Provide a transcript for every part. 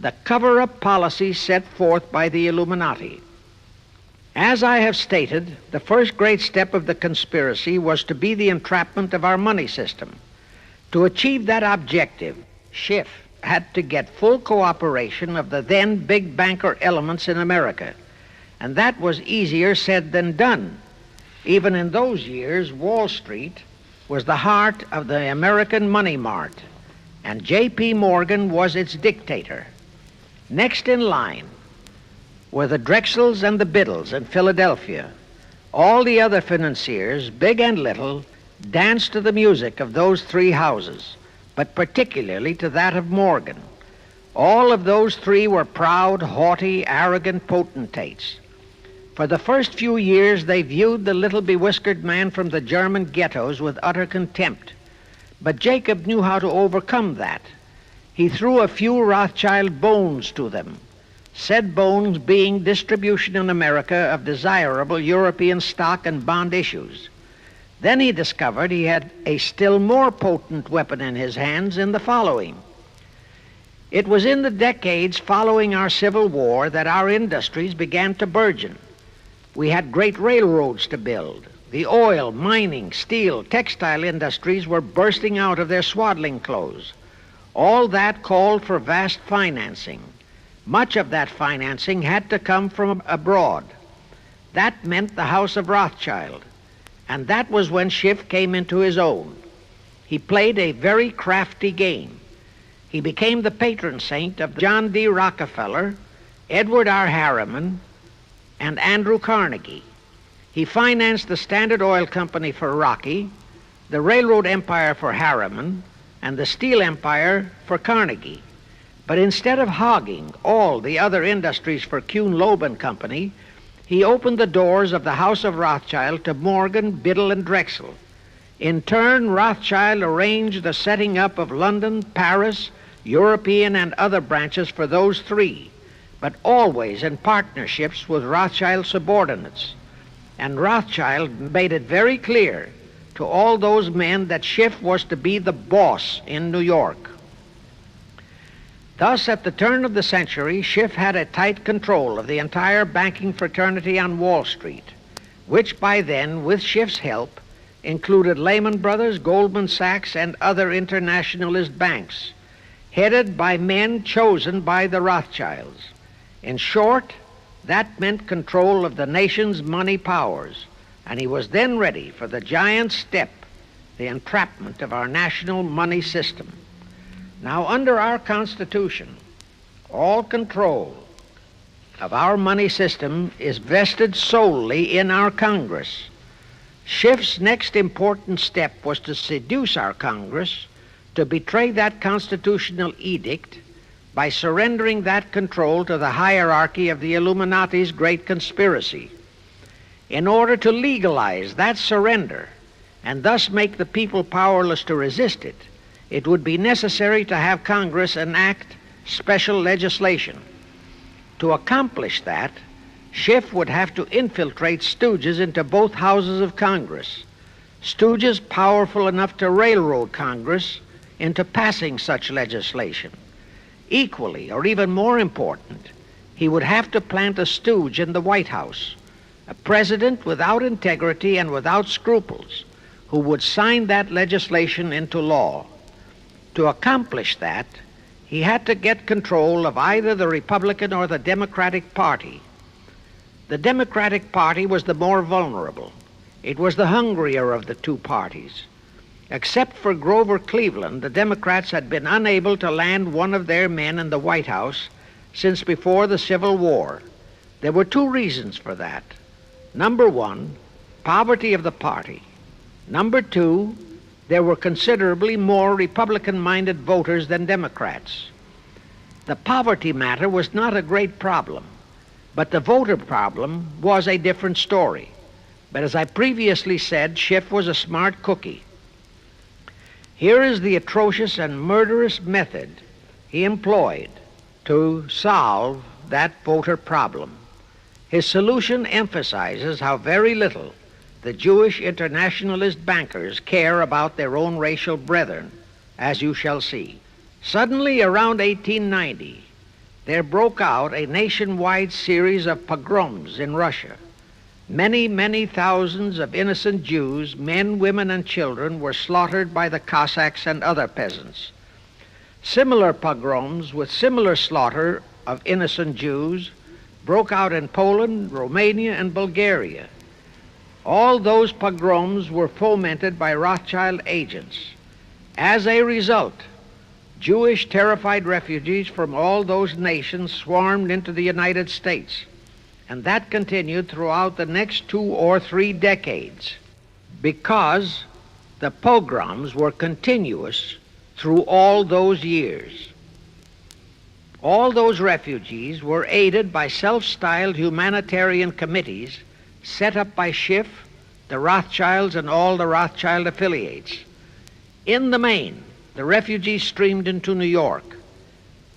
the cover-up policy set forth by the Illuminati. As I have stated, the first great step of the conspiracy was to be the entrapment of our money system. To achieve that objective, Schiff had to get full cooperation of the then big banker elements in America, and that was easier said than done. Even in those years, Wall Street was the heart of the American money mart, and J.P. Morgan was its dictator. Next in line were the Drexels and the Biddles in Philadelphia. All the other financiers, big and little, danced to the music of those three houses, but particularly to that of Morgan. All of those three were proud, haughty, arrogant potentates. For the first few years, they viewed the little bewhiskered man from the German ghettos with utter contempt. But Jacob knew how to overcome that. He threw a few Rothschild bones to them, said bones being distribution in America of desirable European stock and bond issues. Then he discovered he had a still more potent weapon in his hands in the following. It was in the decades following our Civil War that our industries began to burgeon. We had great railroads to build. The oil, mining, steel, textile industries were bursting out of their swaddling clothes. All that called for vast financing. Much of that financing had to come from abroad. That meant the House of Rothschild, and that was when Schiff came into his own. He played a very crafty game. He became the patron saint of John D. Rockefeller, Edward R. Harriman, and Andrew Carnegie. He financed the Standard Oil Company for Rocky, the railroad empire for Harriman, and the steel empire for Carnegie. But instead of hogging all the other industries for Kuhn, Loeb and Company, he opened the doors of the House of Rothschild to Morgan, Biddle, and Drexel. In turn, Rothschild arranged the setting up of London, Paris, European, and other branches for those three, but always in partnerships with Rothschild subordinates. And Rothschild made it very clear to all those men that Schiff was to be the boss in New York. Thus, at the turn of the century, Schiff had a tight control of the entire banking fraternity on Wall Street, which by then, with Schiff's help, included Lehman Brothers, Goldman Sachs, and other internationalist banks, headed by men chosen by the Rothschilds. In short, that meant control of the nation's money powers, and he was then ready for the giant step, the entrapment of our national money system. Now, under our Constitution, all control of our money system is vested solely in our Congress. Schiff's next important step was to seduce our Congress to betray that constitutional edict by surrendering that control to the hierarchy of the Illuminati's great conspiracy. In order to legalize that surrender and thus make the people powerless to resist it, it would be necessary to have Congress enact special legislation. To accomplish that, Schiff would have to infiltrate stooges into both houses of Congress, stooges powerful enough to railroad Congress into passing such legislation. Equally, or even more important, he would have to plant a stooge in the White House, a president without integrity and without scruples, who would sign that legislation into law. To accomplish that, he had to get control of either the Republican or the Democratic Party. The Democratic Party was the more vulnerable. It was the hungrier of the two parties. Except for Grover Cleveland, the Democrats had been unable to land one of their men in the White House since before the Civil War. There were two reasons for that. Number one, poverty of the party. Number two, there were considerably more Republican-minded voters than Democrats. The poverty matter was not a great problem, but the voter problem was a different story. But as I previously said, Schiff was a smart cookie. Here is the atrocious and murderous method he employed to solve that voter problem. His solution emphasizes how very little the Jewish internationalist bankers care about their own racial brethren, as you shall see. Suddenly, around 1890, there broke out a nationwide series of pogroms in Russia. Many, many thousands of innocent Jews, men, women, and children, were slaughtered by the Cossacks and other peasants. Similar pogroms with similar slaughter of innocent Jews broke out in Poland, Romania, and Bulgaria. All those pogroms were fomented by Rothschild agents. As a result, Jewish terrified refugees from all those nations swarmed into the United States, and that continued throughout the next 2 or 3 decades because the pogroms were continuous through all those years. All those refugees were aided by self-styled humanitarian committees set up by Schiff, the Rothschilds, and all the Rothschild affiliates. In the main, the refugees streamed into New York,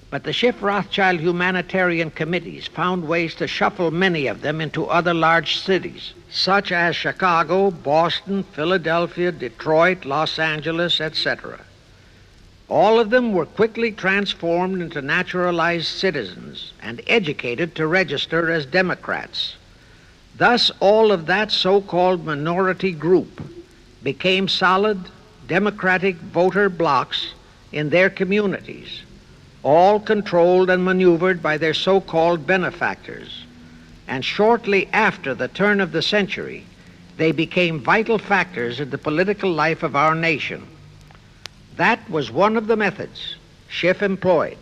but the Schiff-Rothschild humanitarian committees found ways to shuffle many of them into other large cities, such as Chicago, Boston, Philadelphia, Detroit, Los Angeles, etc. All of them were quickly transformed into naturalized citizens and educated to register as Democrats. Thus, all of that so-called minority group became solid Democratic voter blocs in their communities, all controlled and maneuvered by their so-called benefactors. And shortly after the turn of the century, they became vital factors in the political life of our nation. That was one of the methods Schiff employed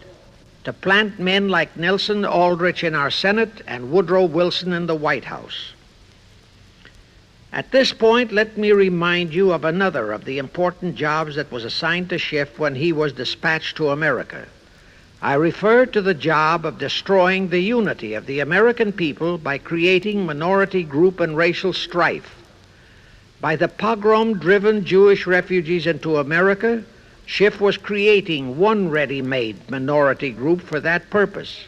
to plant men like Nelson Aldrich in our Senate and Woodrow Wilson in the White House. At this point, let me remind you of another of the important jobs that was assigned to Schiff when he was dispatched to America. I refer to the job of destroying the unity of the American people by creating minority group and racial strife. By the pogrom-driven Jewish refugees into America, Schiff was creating one ready-made minority group for that purpose.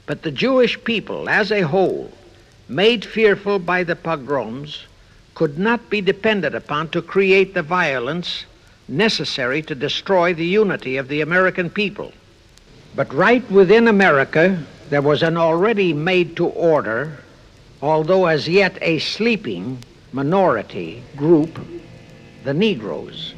But the Jewish people as a whole, made fearful by the pogroms, could not be depended upon to create the violence necessary to destroy the unity of the American people. But right within America, there was an already made-to-order, although as yet a sleeping minority group, the Negroes,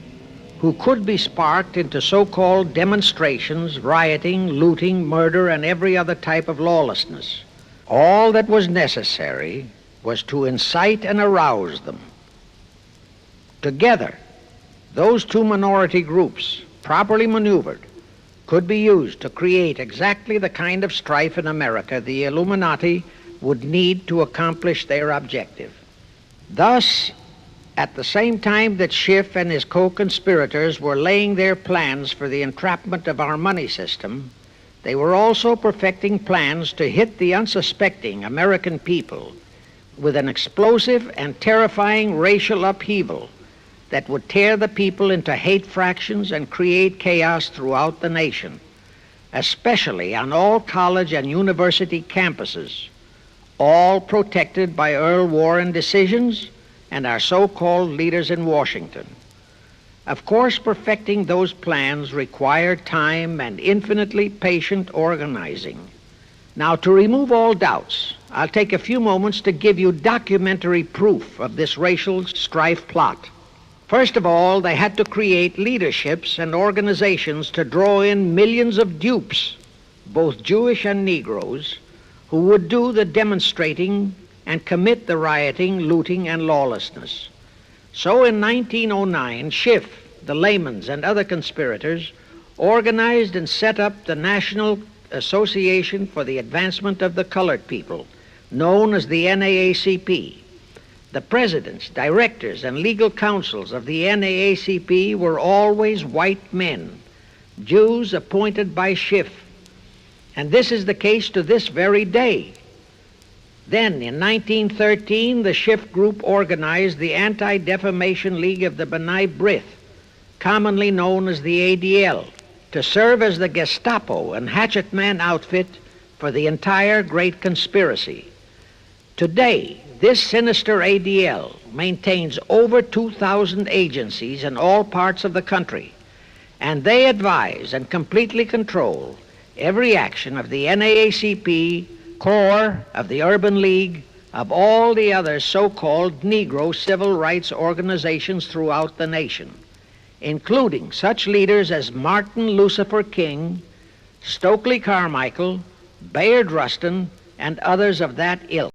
who could be sparked into so-called demonstrations, rioting, looting, murder, and every other type of lawlessness. All that was necessary was to incite and arouse them. Together, those two minority groups, properly maneuvered, could be used to create exactly the kind of strife in America the Illuminati would need to accomplish their objective. Thus, at the same time that Schiff and his co-conspirators were laying their plans for the entrapment of our money system, they were also perfecting plans to hit the unsuspecting American people with an explosive and terrifying racial upheaval that would tear the people into hate fractions and create chaos throughout the nation, especially on all college and university campuses, all protected by Earl Warren decisions and our so-called leaders in Washington. Of course, perfecting those plans required time and infinitely patient organizing. Now, to remove all doubts, I'll take a few moments to give you documentary proof of this racial strife plot. First of all, they had to create leaderships and organizations to draw in millions of dupes, both Jewish and Negroes, who would do the demonstrating and commit the rioting, looting, and lawlessness. So in 1909, Schiff, the Layman's, and other conspirators organized and set up the National Association for the Advancement of the Colored People, known as the NAACP. The presidents, directors, and legal counsels of the NAACP were always white men, Jews appointed by Schiff. And this is the case to this very day. Then, in 1913, the Schiff Group organized the Anti-Defamation League of the B'nai B'rith, commonly known as the ADL, to serve as the Gestapo and hatchet man outfit for the entire great conspiracy. Today, this sinister ADL maintains over 2,000 agencies in all parts of the country, and they advise and completely control every action of the NAACP, CORE, of the Urban League, of all the other so-called Negro civil rights organizations throughout the nation, including such leaders as Martin Lucifer King, Stokely Carmichael, Bayard Rustin, and others of that ilk.